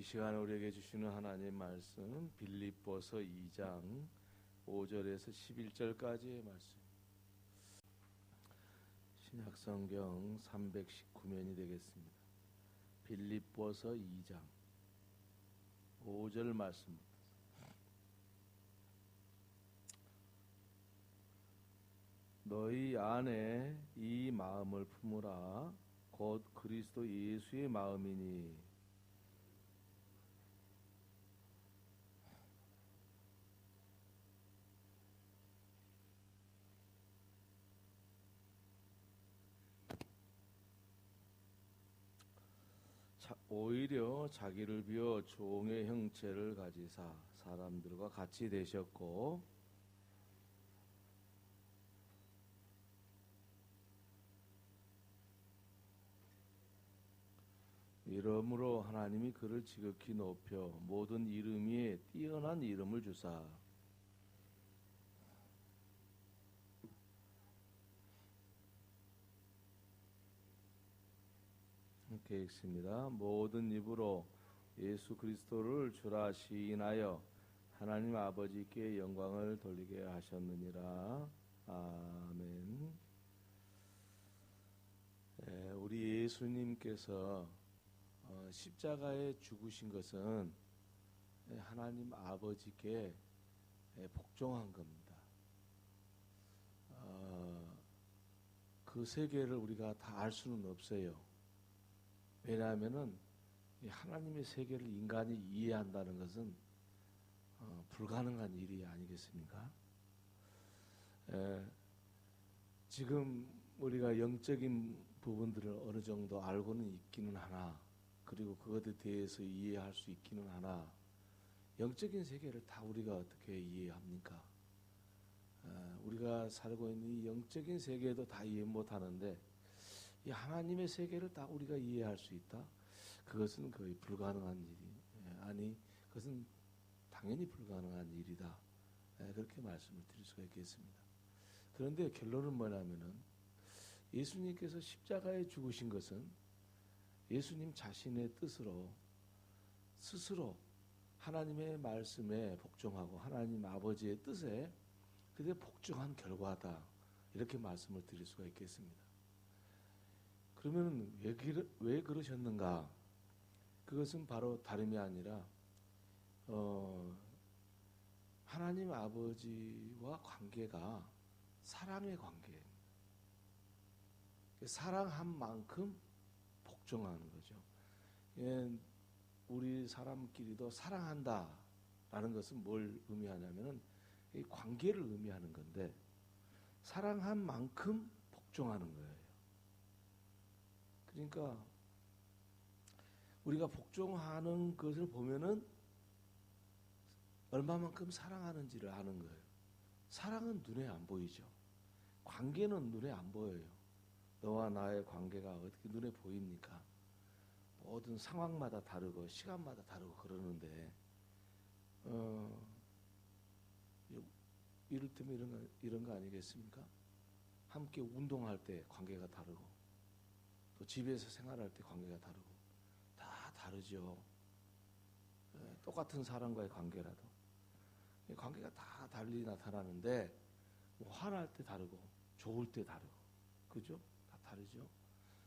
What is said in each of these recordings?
시간에 우리에게 주시는 하나님의 말씀 빌립보서 2장 5절에서 11절까지의 말씀. 신약성경 319면이 되겠습니다. 빌립보서 2장 5절 말씀. 너희 안에 이 마음을 품으라. 곧 그리스도 예수의 마음이니 오히려 자기를 비워 종의 형체를 가지사 사람들과 같이 되셨고 이러므로 하나님이 그를 지극히 높여 모든 이름 위에 뛰어난 이름을 주사 이렇게 읽습니다. 모든 입으로 예수 그리스도를 주라 시인하여 하나님 아버지께 영광을 돌리게 하셨느니라. 아멘. 우리 예수님께서 십자가에 죽으신 것은 하나님 아버지께 복종한 겁니다. 그 세계를 우리가 다 알 수는 없어요. 왜냐하면은 하나님의 세계를 인간이 이해한다는 것은 불가능한 일이 아니겠습니까? 지금 우리가 영적인 부분들을 어느 정도 알고는 있기는 하나, 그리고 그것에 대해서 이해할 수 있기는 하나, 영적인 세계를 다 우리가 어떻게 이해합니까? 우리가 살고 있는 이 영적인 세계도 다 이해 못하는데 이 하나님의 세계를 다 우리가 이해할 수 있다? 그것은 거의 불가능한 일이 아니, 그것은 당연히 불가능한 일이다. 그렇게 말씀을 드릴 수가 있겠습니다. 그런데 결론은 뭐냐면은 예수님께서 십자가에 죽으신 것은 예수님 자신의 뜻으로 스스로 하나님의 말씀에 복종하고 하나님 아버지의 뜻에 그대로 복종한 결과다. 이렇게 말씀을 드릴 수가 있겠습니다. 그러면 왜 그러셨는가? 그것은 바로 다름이 아니라 하나님 아버지와 관계가 사랑의 관계입니다. 사랑한 만큼 복종하는 거죠. 우리 사람끼리도 사랑한다라는 것은 뭘 의미하냐면은 이 관계를 의미하는 건데 사랑한 만큼 복종하는 거예요. 그러니까 우리가 복종하는 것을 보면은 얼마만큼 사랑하는지를 아는 거예요. 사랑은 눈에 안 보이죠. 관계는 눈에 안 보여요. 너와 나의 관계가 어떻게 눈에 보입니까? 모든 상황마다 다르고 시간마다 다르고 그러는데 이를테면 이런 거 아니겠습니까? 함께 운동할 때 관계가 다르고 또 집에서 생활할 때 관계가 다르고 다 다르죠. 똑같은 사람과의 관계라도 관계가 다 달리 나타나는데 뭐 화날 때 다르고 좋을 때 다르고 그죠? 다 다르죠.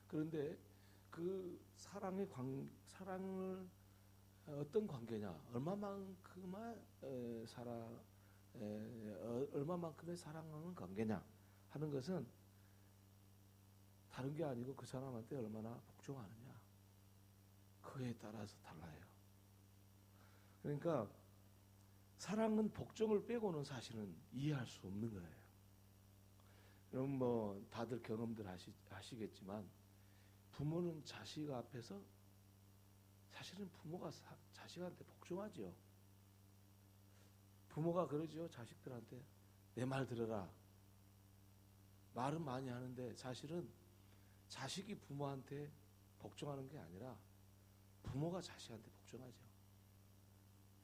그런데 그 사랑을 어떤 관계냐, 얼마만큼의 사랑하는 관계냐 하는 것은 다른 게 아니고 그 사람한테 얼마나 복종하느냐 그에 따라서 달라요. 그러니까 사랑은 복종을 빼고는 사실은 이해할 수 없는 거예요. 그럼 뭐 다들 경험들 하시겠지만 부모는 자식 앞에서 사실은 부모가 자식한테 복종하죠. 부모가 그러죠. 자식들한테 내 말 들어라. 말은 많이 하는데 사실은 자식이 부모한테 복종하는 게 아니라 부모가 자식한테 복종하죠.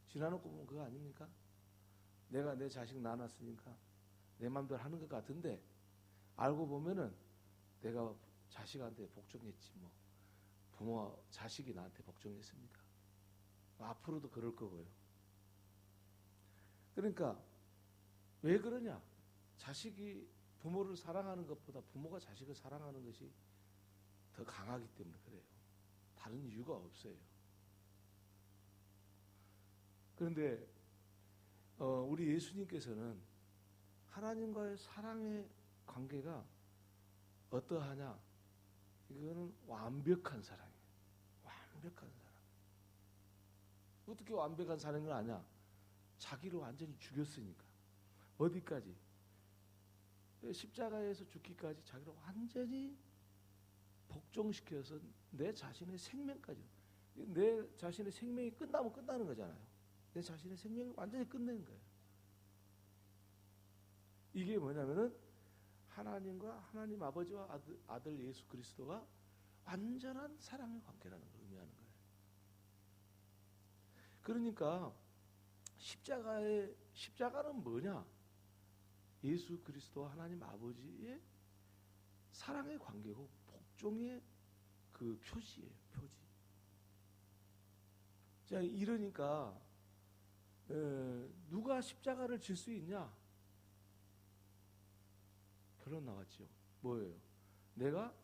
지나놓고 보면 그거 아닙니까? 내가 내 자식 낳았으니까 내 마음대로 하는 것 같은데 알고 보면은 내가 자식한테 복종했지 뭐 부모와 자식이 나한테 복종했습니까? 앞으로도 그럴 거고요. 그러니까 왜 그러냐? 자식이 부모를 사랑하는 것보다 부모가 자식을 사랑하는 것이 더 강하기 때문에 그래요. 다른 이유가 없어요. 그런데 우리 예수님께서는 하나님과의 사랑의 관계가 어떠하냐? 이거는 완벽한 사랑이에요. 완벽한 사랑. 어떻게 완벽한 사랑을 아냐? 자기를 완전히 죽였으니까. 어디까지? 십자가에서 죽기까지 자기를 완전히 복종시켜서 내 자신의 생명까지. 내 자신의 생명이 끝나면 끝나는 거잖아요. 내 자신의 생명을 완전히 끝내는 거예요. 이게 뭐냐면은 하나님과 하나님 아버지와 아들 예수 그리스도가 완전한 사랑의 관계라는 걸 의미하는 거예요. 그러니까 십자가는 뭐냐? 예수 그리스도와 하나님 아버지의 사랑의 관계고 복종의 그 표지예요. 표지. 자, 이러니까 누가 십자가를 질 수 있냐? 결론 나왔죠. 뭐예요? 내가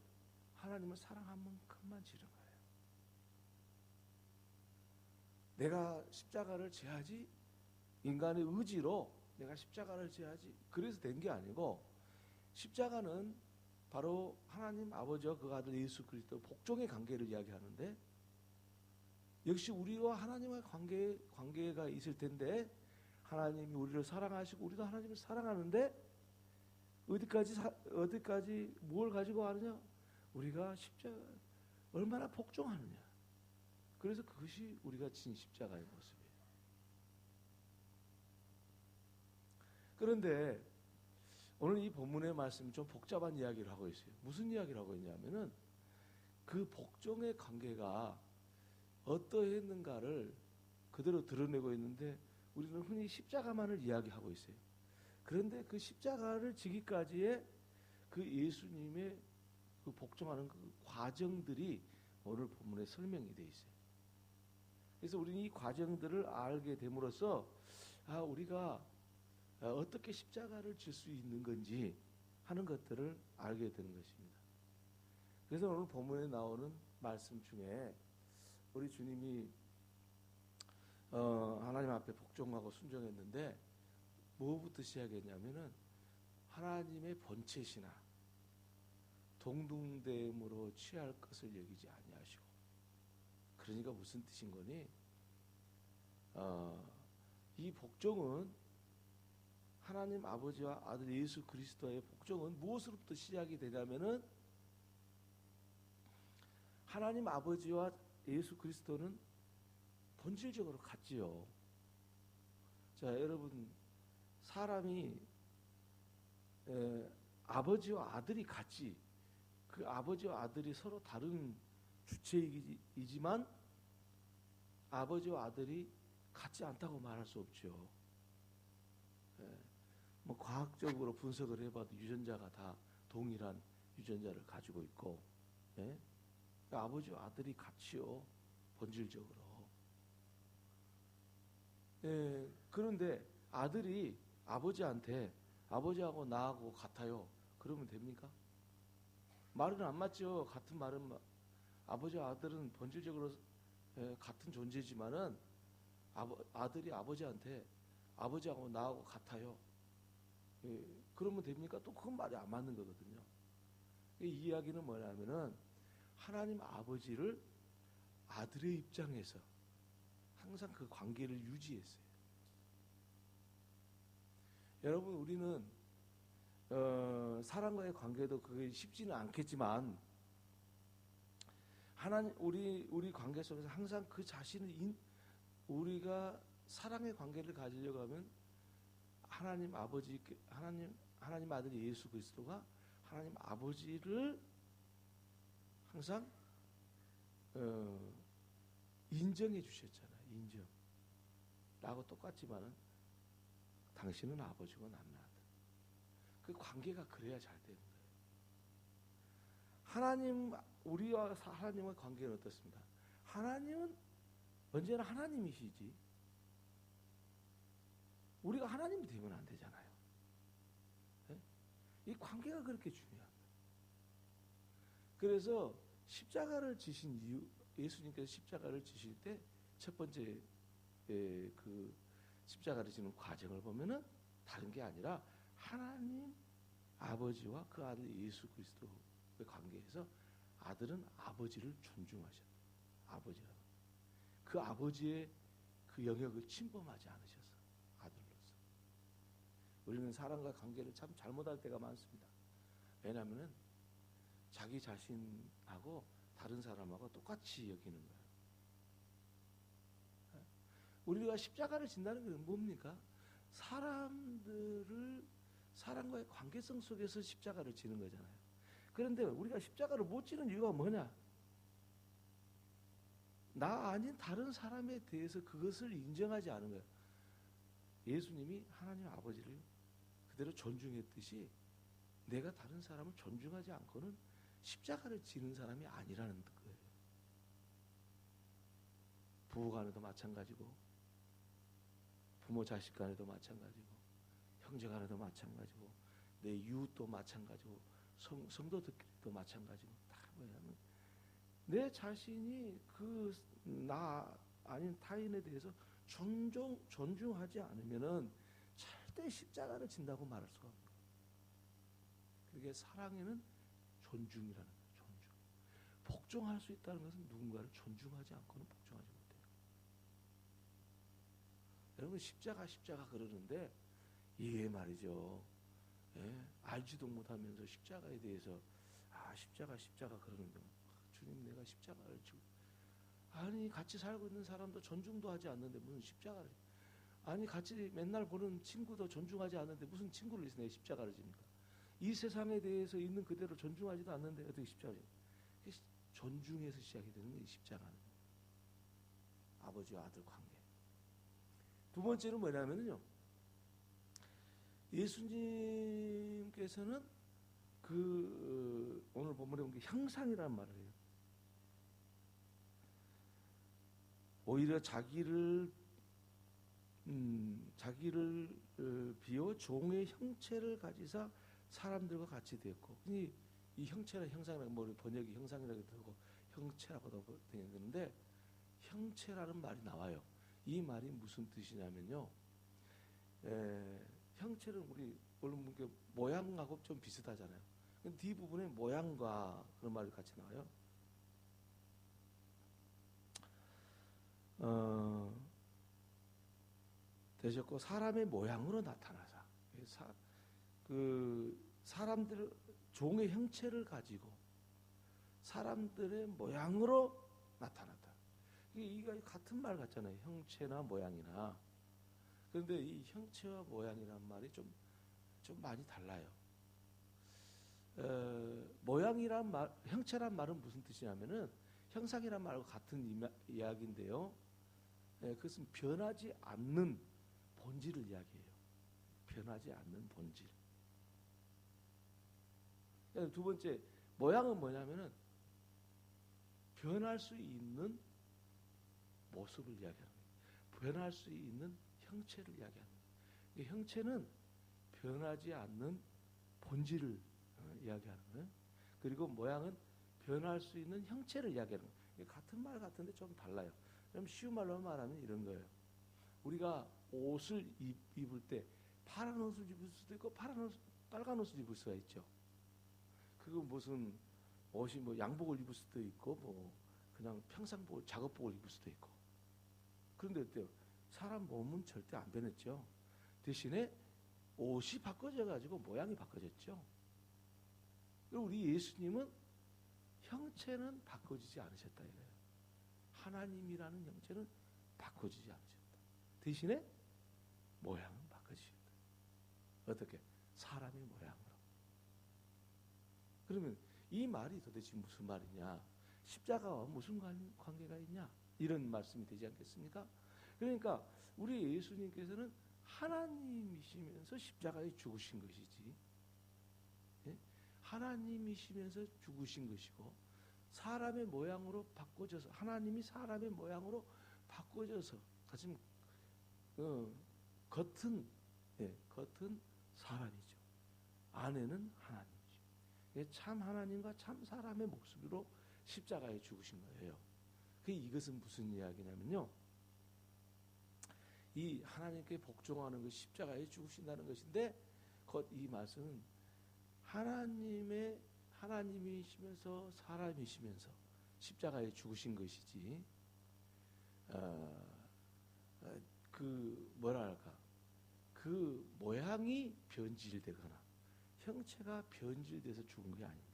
하나님을 사랑한 만큼만 지는 거예요. 내가 십자가를 져야지, 인간의 의지로 내가 십자가를 져야지, 그래서 된 게 아니고, 십자가는 바로 하나님 아버지와 그 아들 예수 그리스도 복종의 관계를 이야기하는데, 역시 우리와 하나님의 관계가 있을 텐데, 하나님이 우리를 사랑하시고 우리도 하나님을 사랑하는데, 어디까지 뭘 가지고 하느냐? 우리가 십자가 얼마나 복종하느냐. 그래서 그것이 우리가 진 십자가의 모습이에요. 그런데 오늘 이 본문의 말씀이 좀 복잡한 이야기를 하고 있어요. 무슨 이야기를 하고 있냐면은 그 복종의 관계가 어떠했는가를 그대로 드러내고 있는데 우리는 흔히 십자가만을 이야기하고 있어요. 그런데 그 십자가를 지기까지의 그 예수님의 그 복종하는 그 과정들이 오늘 본문에 설명이 되어 있어요. 그래서 우리는 이 과정들을 알게 됨으로써 우리가 어떻게 십자가를 질 수 있는 건지 하는 것들을 알게 되는 것입니다. 그래서 오늘 본문에 나오는 말씀 중에 우리 주님이 하나님 앞에 복종하고 순종했는데 뭐부터 시작했냐면은 하나님의 번체시나 동등됨으로 취할 것을 여기지 아니하시고. 그러니까 무슨 뜻인 거니? 이 복종은 하나님 아버지와 아들 예수 그리스도의 복종은 무엇으로부터 시작이 되냐면은 하나님 아버지와 예수 그리스도는 본질적으로 같지요. 자, 여러분, 사람이 아버지와 아들이 같지, 그 아버지와 아들이 서로 다른 주체이지만 아버지와 아들이 같지 않다고 말할 수 없죠. 뭐 과학적으로 분석을 해봐도 유전자가 다 동일한 유전자를 가지고 있고, 그러니까 아버지와 아들이 같이요, 본질적으로. 그런데 아들이 아버지한테 아버지하고 나하고 같아요, 그러면 됩니까? 말은 안 맞죠. 같은 말은 아버지와 아들은 본질적으로 같은 존재지만은 아들이 아버지한테 아버지하고 나하고 같아요, 그러면 됩니까? 또 그건 말이 안 맞는 거거든요. 이 이야기는 뭐냐면은 하나님 아버지를 아들의 입장에서 항상 그 관계를 유지했어요. 여러분, 우리는 사람과의 관계도 그게 쉽지는 않겠지만 하나님 우리 관계 속에서 항상 그 자신을 우리가 사랑의 관계를 가지려고 하면 하나님 아버지 하나님 아들 예수 그리스도가 하나님 아버지를 항상 인정해 주셨잖아요. 인정라고 똑같지만은 당신은 아버지고 나는 아들. 그 관계가 그래야 잘 되는 거예요. 우리와 하나님의 관계는 어떻습니까? 하나님은 언제나 하나님이시지. 우리가 하나님이 되면 안 되잖아요. 네? 이 관계가 그렇게 중요합니다. 그래서 십자가를 지신 이유, 예수님께서 십자가를 지실 때 첫 번째 그 십자가를 지는 과정을 보면은 다른 게 아니라 하나님 아버지와 그 아들 예수 그리스도의 관계에서 아들은 아버지를 존중하셨다. 아버지라고. 그 아버지의 그 영역을 침범하지 않으셔서 아들로서. 우리는 사람과 관계를 참 잘못할 때가 많습니다. 왜냐하면 자기 자신하고 다른 사람하고 똑같이 여기는 거예요. 우리가 십자가를 진다는 것은 뭡니까? 사람과의 관계성 속에서 십자가를 지는 거잖아요. 그런데 우리가 십자가를 못 지는 이유가 뭐냐? 나 아닌 다른 사람에 대해서 그것을 인정하지 않은 거예요. 예수님이 하나님 아버지를 그대로 존중했듯이 내가 다른 사람을 존중하지 않고는 십자가를 지는 사람이 아니라는 거예요. 부부 간에도 마찬가지고 부모 자식 간에도 마찬가지고 형제 간에도 마찬가지고 내 이웃도 마찬가지고 성도들끼리도 마찬가지고 다 뭐냐면 내 자신이 그 나 아닌 타인에 대해서 존중하지 않으면은 절대 십자가를 진다고 말할 수가 없는 거예요. 그게 사랑에는 존중이라는 거예요. 존중. 복종할 수 있다는 것은 누군가를 존중하지 않고는 복종하지 못해요. 여러분 십자가 그러는데 이게 말이죠. 예? 알지도 못하면서 십자가에 대해서 십자가 그러는데 주님 내가 십자가를 지고 아니 같이 살고 있는 사람도 존중도 하지 않는데 무슨 십자가를 아니 같이 맨날 보는 친구도 존중하지 않는데 무슨 친구를 위해서 내 십자가를 집니까? 이 세상에 대해서 있는 그대로 존중하지도 않는데 어떻게 십자가를 집니까? 존중에서 시작이 되는 게 십자가는 아버지와 아들 관계. 두 번째는 뭐냐면요. 예수님께서는 오늘 본문에 본 게 형상이라는 말을 해요. 오히려 자기를 비워 종의 형체를 가지사 사람들과 같이 되었고, 이 형체나 형상이라고 번역이 형상이라고 되고 형체라고도 되는데 형체라는 말이 나와요. 이 말이 무슨 뜻이냐면요. 형체는 우리 원래 모양하고 좀 비슷하잖아요. 뒤 부분에 모양과 그런 말이 같이 나와요. 되셨고 사람의 모양으로 나타나사 사람들 종의 형체를 가지고 사람들의 모양으로 나타났다. 이게 같은 말 같잖아요. 형체나 모양이나. 그런데 이 형체와 모양이란 말이 좀 많이 달라요. 모양이란 말, 형체란 말은 무슨 뜻이냐면은 형상이란 말과 같은 이야기인데요. 그것은 변하지 않는 본질을 이야기해요. 변하지 않는 본질. 두 번째 모양은 뭐냐면은 변할 수 있는 모습을 이야기하는 거예요. 변할 수 있는 형체를 이야기하는 거예요. 형체는 변하지 않는 본질을 이야기하는 거예요. 그리고 모양은 변할 수 있는 형체를 이야기하는 거예요. 같은 말 같은데 좀 달라요. 좀 쉬운 말로 말하면 이런 거예요. 우리가 옷을 입을 때 파란 옷을 입을 수도 있고 빨간 옷을 입을 수가 있죠. 그거 무슨 옷이 양복을 입을 수도 있고 그냥 평상복 작업복을 입을 수도 있고. 그런데 어때요? 사람 몸은 절대 안 변했죠. 대신에 옷이 바꿔져 가지고 모양이 바꿔졌죠. 우리 예수님은 형체는 바꿔지지 않으셨다 이래요. 하나님이라는 형체는 바꿔지지 않으셨다. 대신에 모양은 바꿔지셨다. 어떻게? 사람의 모양으로. 그러면 이 말이 도대체 무슨 말이냐? 십자가와 무슨 관계가 있냐? 이런 말씀이 되지 않겠습니까? 그러니까 우리 예수님께서는 하나님이시면서 십자가에 죽으신 것이지. 예? 하나님이시면서 죽으신 것이고 사람의 모양으로 바꿔져서 하나님이 사람의 모양으로 바꿔져서 다시 겉은 겉은 사람이죠. 안에는 하나님이죠. 참 하나님과 참 사람의 목소리로 십자가에 죽으신 거예요. 이것은 무슨 이야기냐면요. 이 하나님께 복종하는 것 십자가에 죽으신다는 것인데 이 말씀은 하나님이시면서 사람이시면서 십자가에 죽으신 것이지 그 모양이 변질되거나 형체가 변질돼서 죽은 게 아닙니다.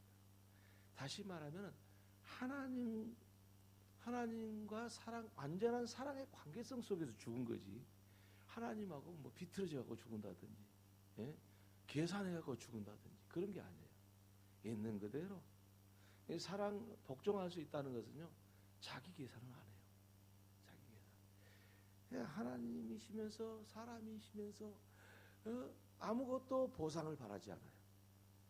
다시 말하면 하나님과 완전한 사랑의 관계성 속에서 죽은 거지. 하나님하고 뭐 비틀어져 갖고 죽은다든지, 계산해 갖고 죽은다든지 그런 게 아니에요. 있는 그대로 사랑 복종할 수 있다는 것은요, 자기 계산을 안 해요. 자기 계산. 하나님이시면서 사람이시면서 아무것도 보상을 바라지 않아요.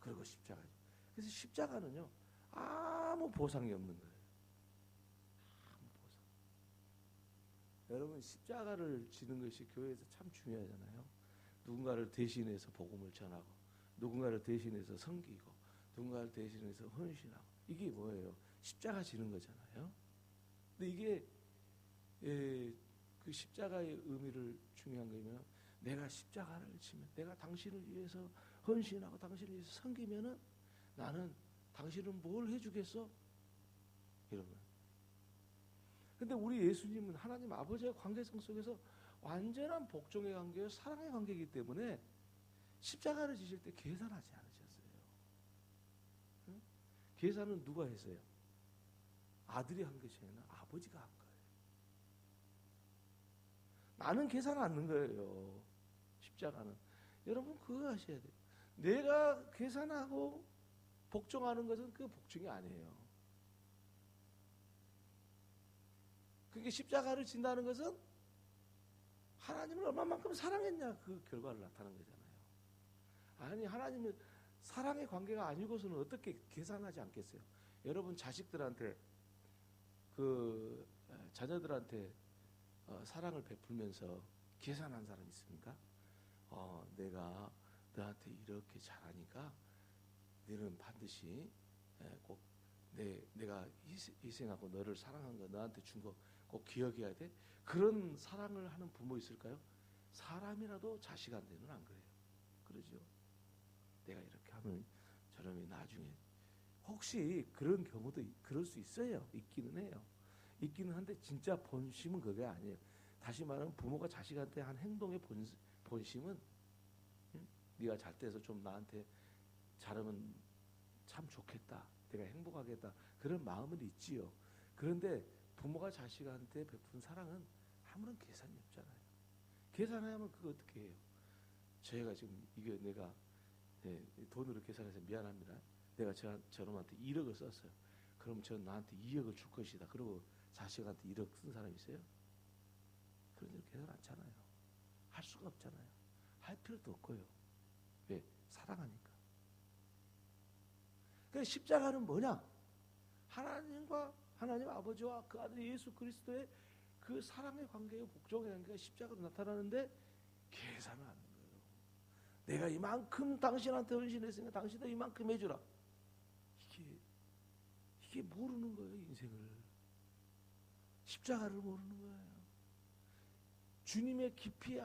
그리고 십자가죠. 그래서 십자가는요, 아무 보상이 없는 거예요. 여러분, 십자가를 지는 것이 교회에서 참 중요하잖아요. 누군가를 대신해서 복음을 전하고, 누군가를 대신해서 섬기고, 누군가를 대신해서 헌신하고, 이게 뭐예요? 십자가 지는 거잖아요. 근데 이게 그 십자가의 의미를 중요한 거면, 내가 십자가를 지면, 내가 당신을 위해서 헌신하고 당신을 위해서 섬기면은 나는 당신은 뭘 해주겠어? 이런 거예요. 근데 우리 예수님은 하나님 아버지의 관계성 속에서 완전한 복종의 관계요, 사랑의 관계이기 때문에 십자가를 지실 때 계산하지 않으셨어요. 응? 계산은 누가 했어요? 아들이 한 것이 아니라 아버지가 한 거예요. 나는 계산 안 하는 거예요. 십자가는. 여러분 그거 하셔야 돼요. 내가 계산하고 복종하는 것은 그 복종이 아니에요. 그게 십자가를 진다는 것은 하나님을 얼마만큼 사랑했냐 그 결과를 나타내는 거잖아요. 아니, 하나님은 사랑의 관계가 아니고서는 어떻게 계산하지 않겠어요? 여러분 자식들한테 자녀들한테 사랑을 베풀면서 계산한 사람 있습니까? 내가 너한테 이렇게 잘하니까 너는 반드시 꼭 내가 희생하고 너를 사랑한 거, 너한테 준 거 꼭 기억해야 돼. 그런 사랑을 하는 부모 있을까요? 사람이라도 자식한테는 안 그래요. 그러죠. 내가 이렇게 하면 저놈이 나중에, 혹시 그런 경우도 그럴 수 있어요. 있기는 해요. 있기는 한데 진짜 본심은 그게 아니에요. 다시 말하면 부모가 자식한테 한 행동의 본심은, 네가 잘 돼서 좀 나한테 잘하면 참 좋겠다, 내가 행복하겠다, 그런 마음은 있지요. 그런데 부모가 자식한테 베푼 사랑은 아무런 계산이 없잖아요. 계산하면 그거 어떻게 해요? 저희가 지금 이게 내가 돈으로 계산해서 미안합니다. 내가 저놈한테 1억을 썼어요. 그럼 저 나한테 2억을 줄 것이다. 그리고 자식한테 1억 쓴 사람 있어요? 그런 일 계산 안 하잖아요. 할 수가 없잖아요. 할 필요도 없고요. 왜? 사랑하니까. 그러니까 십자가는 뭐냐? 하나님 아버지와 그 아들 예수 그리스도의 그 사랑의 관계의 복종의 관계가 십자가로 나타나는데 계산을 하는 거예요. 내가 이만큼 당신한테 헌신했으니까 당신도 이만큼 해주라. 이게 모르는 거예요, 인생을. 십자가를 모르는 거예요. 주님의 깊이,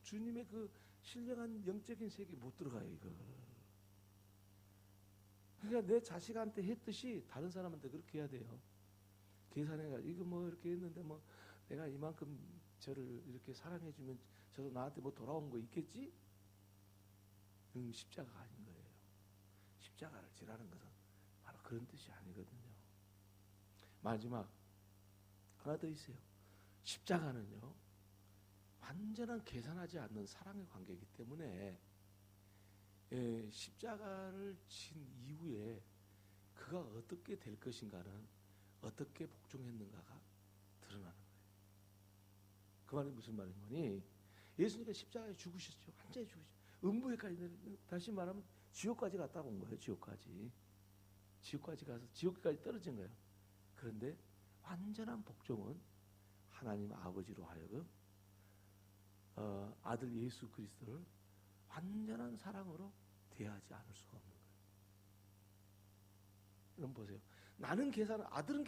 주님의 그 신령한 영적인 세계에 못 들어가요, 이거. 그러니까 내 자식한테 했듯이 다른 사람한테 그렇게 해야 돼요. 계산해가지고 이거 뭐 이렇게 했는데 뭐 내가 이만큼 저를 이렇게 사랑해주면 저도 나한테 뭐 돌아온 거 있겠지? 십자가가 아닌 거예요. 십자가를 지라는 것은 바로 그런 뜻이 아니거든요. 마지막 하나 더 있어요. 십자가는요, 완전한 계산하지 않는 사랑의 관계이기 때문에 십자가를 진 이후에 그가 어떻게 될 것인가는, 어떻게 복종했는가가 드러나는 거예요. 그 말이 무슨 말인 거니? 예수님께서 십자가에 죽으셨죠. 완전히 죽으셨죠. 음부에까지, 다시 말하면 지옥까지 갔다 온 거예요. 지옥까지 가서 지옥까지 떨어진 거예요. 그런데 완전한 복종은 하나님 아버지로 하여금 아들 예수 그리스도를 완전한 사랑으로 대하지 않을 수가 없는 거예요. 여러분 보세요. 아들은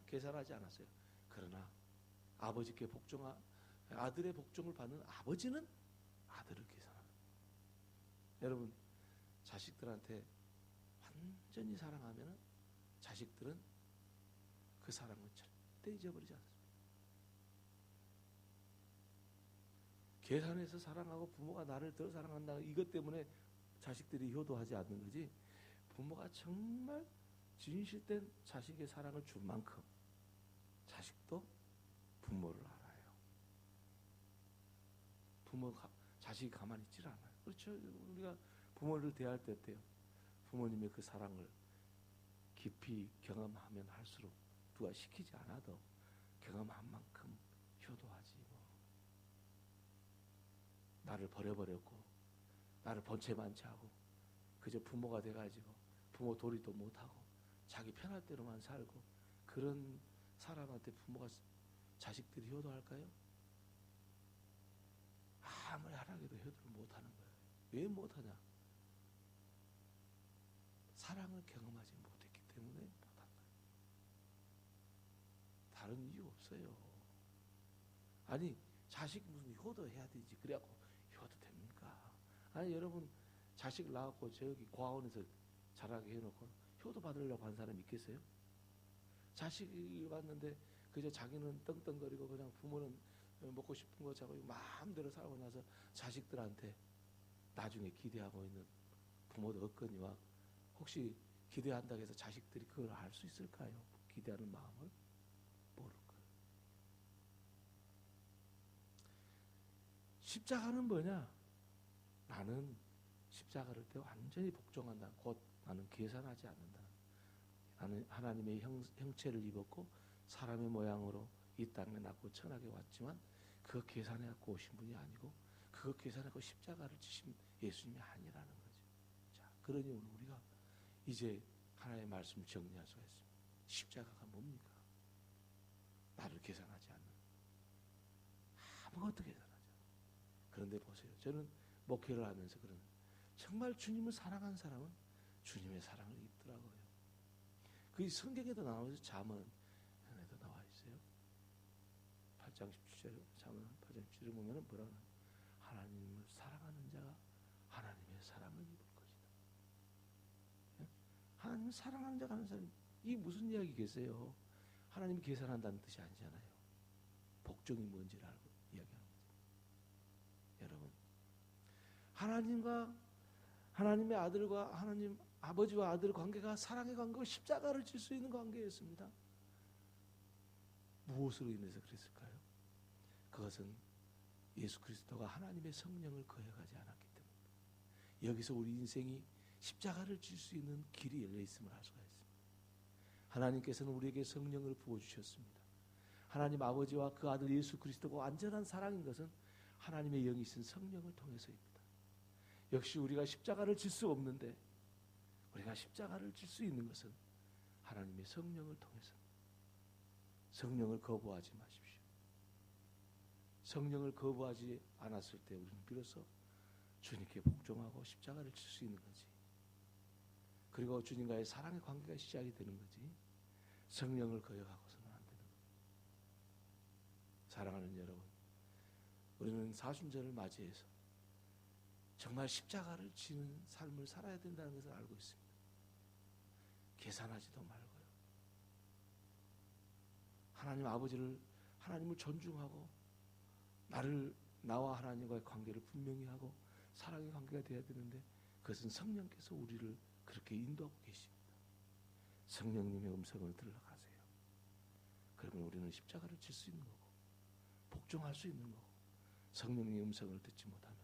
계산하지 않았어요. 그러나 아버지께 아들의 복종을 받는 아버지는 아들을 계산합니다. 여러분, 자식들한테 완전히 사랑하면 자식들은 그 사랑을 절대 잊어버리지 않습니다. 계산해서 사랑하고 부모가 나를 더 사랑한다, 이것 때문에 자식들이 효도하지 않는 거지, 부모가 정말 진실된 자식의 사랑을 준 만큼 자식도 부모를 알아요. 자식이 가만히 있질 않아요. 그렇죠? 우리가 부모를 대할 때 어때요? 부모님의 그 사랑을 깊이 경험하면 할수록 누가 시키지 않아도 경험한 만큼 효도하지. 나를 버려버렸고 나를 번체만치하고 그저 부모가 돼가지고 부모 도리도 못하고 자기 편할 대로만 살고 그런 사람한테 부모가 자식들이 효도할까요? 아무리 하라고 해도 효도를 못하는 거예요. 왜 못하냐? 사랑을 경험하지 못했기 때문에 못한 거예요. 다른 이유 없어요. 아니, 자식 무슨 효도해야 되지, 그래갖고 효도 됩니까? 아니, 여러분 자식 낳았고 저기 고아원에서 자라게 해놓고 효도 받으려고 한 사람 있겠어요? 자식을 봤는데 그저 자기는 떵떵거리고 그냥 부모는 먹고 싶은 거 자고 마음대로 살고 나서 자식들한테 나중에 기대하고 있는 부모도 없거니와, 혹시 기대한다고 해서 자식들이 그걸 알 수 있을까요? 기대하는 마음을 모를 거예요. 십자가는 뭐냐? 나는 십자가를 때 완전히 복종한다. 곧 나는 계산하지 않는다. 나는 하나님의 형체를 입었고 사람의 모양으로 이 땅에 낳고 천하게 왔지만 그거 계산해 갖고 오신 분이 아니고 그거 계산하고 십자가를 지신 예수님이 아니라는 거죠. 자, 그러니 오늘 우리가 이제 하나님의 말씀을 정리할 수가 있습니다. 십자가가 뭡니까? 나를 계산하지 않는, 아무것도 계산하지 않는. 그런데 보세요. 저는 목회를 하면서 그런, 정말 주님을 사랑한 사람은 주님의 사랑을 입더라고요. 그 성경에도 나와서 잠언에도 나와 있어요. 8장 17절, 잠언 8장 17절 보면은 뭐라 하나? 하나님을 사랑하는 자가 하나님의 사랑을 입을 것이다. 하나님을 사랑하는 자가 하는 사람, 이 무슨 이야기겠어요? 하나님이 계산한다는 뜻이 아니잖아요. 복종이 뭔지를 알고 이야기하는 거죠. 여러분, 하나님의 아들과 하나님 아버지와 아들 관계가 사랑의 관계고 십자가를 질 수 있는 관계였습니다. 무엇으로 인해서 그랬을까요? 그것은 예수 그리스도가 하나님의 성령을 거역하지 않았기 때문입니다. 여기서 우리 인생이 십자가를 질 수 있는 길이 열려 있음을 알 수가 있습니다. 하나님께서는 우리에게 성령을 부어주셨습니다. 하나님 아버지와 그 아들 예수 그리스도가 완전한 사랑인 것은 하나님의 영이신 성령을 통해서입니다. 역시 우리가 십자가를 질 수 없는데 우리가 십자가를 질 수 있는 것은 하나님의 성령을 통해서. 성령을 거부하지 마십시오. 성령을 거부하지 않았을 때 우리는 비로소 주님께 복종하고 십자가를 질 수 있는 거지. 그리고 주님과의 사랑의 관계가 시작이 되는 거지. 성령을 거역하고서는 안 되는 거예요. 사랑하는 여러분, 우리는 사순절을 맞이해서 정말 십자가를 지는 삶을 살아야 된다는 것을 알고 있습니다. 계산하지도 말고요. 하나님을 존중하고 나와 하나님과의 관계를 분명히 하고 사랑의 관계가 되어야 되는데 그것은 성령께서 우리를 그렇게 인도하고 계십니다. 성령님의 음성을 들러가세요. 그러면 우리는 십자가를 질 수 있는 거고 복종할 수 있는 거고, 성령님의 음성을 듣지 못하면